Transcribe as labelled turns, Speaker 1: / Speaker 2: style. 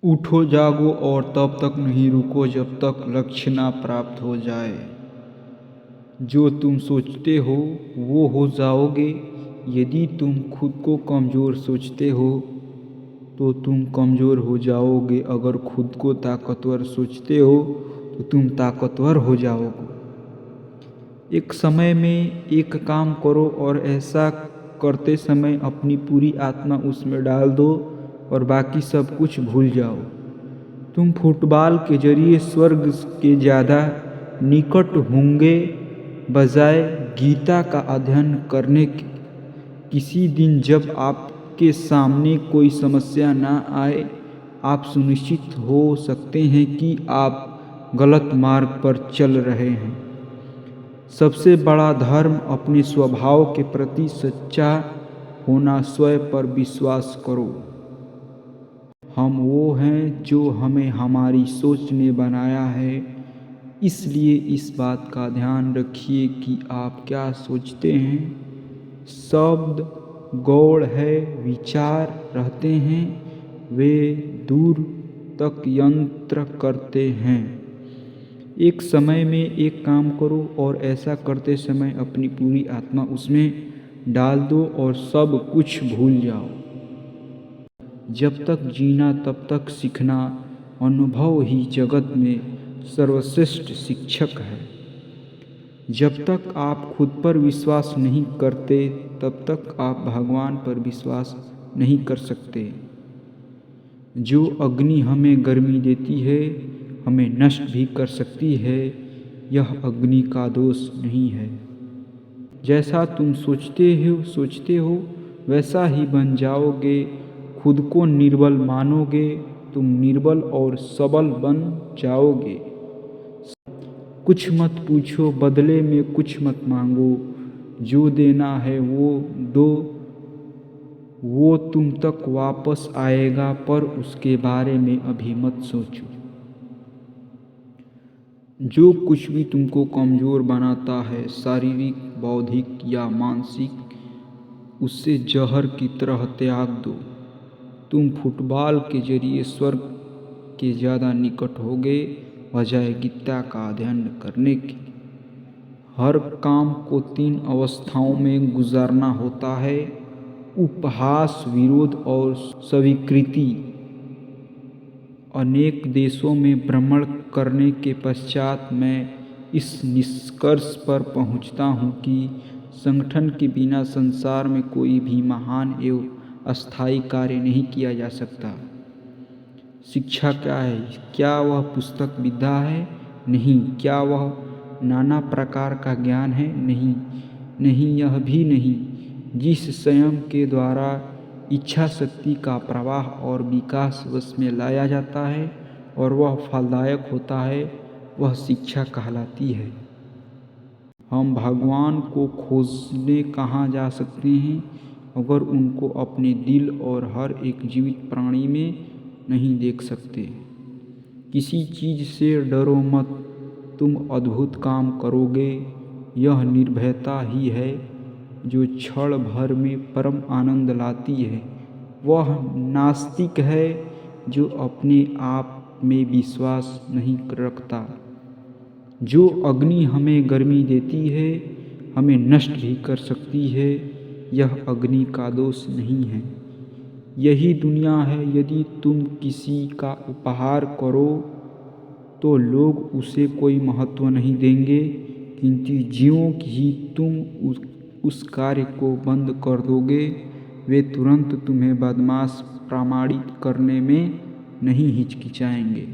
Speaker 1: उठो जागो और तब तक नहीं रुको जब तक लक्ष्य ना प्राप्त हो जाए। जो तुम सोचते हो वो हो जाओगे। यदि तुम खुद को कमज़ोर सोचते हो तो तुम कमज़ोर हो जाओगे। अगर खुद को ताकतवर सोचते हो तो तुम ताकतवर हो जाओगे। एक समय में एक काम करो और ऐसा करते समय अपनी पूरी आत्मा उसमें डाल दो और बाकी सब कुछ भूल जाओ। तुम फुटबॉल के जरिए स्वर्ग के ज़्यादा निकट होंगे बजाय गीता का अध्ययन करने के। किसी दिन जब आपके सामने कोई समस्या ना आए, आप सुनिश्चित हो सकते हैं कि आप गलत मार्ग पर चल रहे हैं। सबसे बड़ा धर्म अपने स्वभाव के प्रति सच्चा होना। स्वयं पर विश्वास करो। हम वो हैं जो हमें हमारी सोच ने बनाया है। इसलिए इस बात का ध्यान रखिए कि आप क्या सोचते हैं। शब्द गौड़ है, विचार रहते हैं, वे दूर तक यंत्र करते हैं। एक समय में एक काम करो और ऐसा करते समय अपनी पूरी आत्मा उसमें डाल दो और सब कुछ भूल जाओ। जब तक जीना तब तक सीखना। अनुभव ही जगत में सर्वश्रेष्ठ शिक्षक है। जब तक आप खुद पर विश्वास नहीं करते तब तक आप भगवान पर विश्वास नहीं कर सकते। जो अग्नि हमें गर्मी देती है हमें नष्ट भी कर सकती है। यह अग्नि का दोष नहीं है। जैसा तुम सोचते हो वैसा ही बन जाओगे। खुद को निर्बल मानोगे, तुम निर्बल और सबल बन जाओगे। कुछ मत पूछो, बदले में कुछ मत मांगो। जो देना है वो दो, वो तुम तक वापस आएगा, पर उसके बारे में अभी मत सोचो। जो कुछ भी तुमको कमज़ोर बनाता है, शारीरिक, बौद्धिक या मानसिक, उसे जहर की तरह त्याग दो। तुम फुटबॉल के जरिए स्वर्ग के ज़्यादा निकट होगे बजाय गीता का अध्ययन करने के। हर काम को 3 अवस्थाओं में गुजारना होता है: उपहास, विरोध और स्वीकृति। अनेक देशों में भ्रमण करने के पश्चात मैं इस निष्कर्ष पर पहुंचता हूं कि संगठन के बिना संसार में कोई भी महान एवं अस्थायी कार्य नहीं किया जा सकता। शिक्षा क्या है? क्या वह पुस्तक विद्या है? नहीं। क्या वह नाना प्रकार का ज्ञान है? नहीं, नहीं, यह भी नहीं। जिस संयम के द्वारा इच्छा शक्ति का प्रवाह और विकास वश में लाया जाता है और वह फलदायक होता है, वह शिक्षा कहलाती है। हम भगवान को खोजने कहाँ जा सकते हैं अगर उनको अपने दिल और हर एक जीवित प्राणी में नहीं देख सकते? किसी चीज़ से डरो मत, तुम अद्भुत काम करोगे। यह निर्भयता ही है जो क्षण भर में परम आनंद लाती है। वह नास्तिक है जो अपने आप में विश्वास नहीं रखता। जो अग्नि हमें गर्मी देती है हमें नष्ट भी कर सकती है। यह अग्नि का दोष नहीं है। यही दुनिया है। यदि तुम किसी का उपहार करो तो लोग उसे कोई महत्व नहीं देंगे, किंतु ज्यों ही तुम उस कार्य को बंद कर दोगे, वे तुरंत तुम्हें बदमाश प्रमाणित करने में नहीं हिचकिचाएंगे।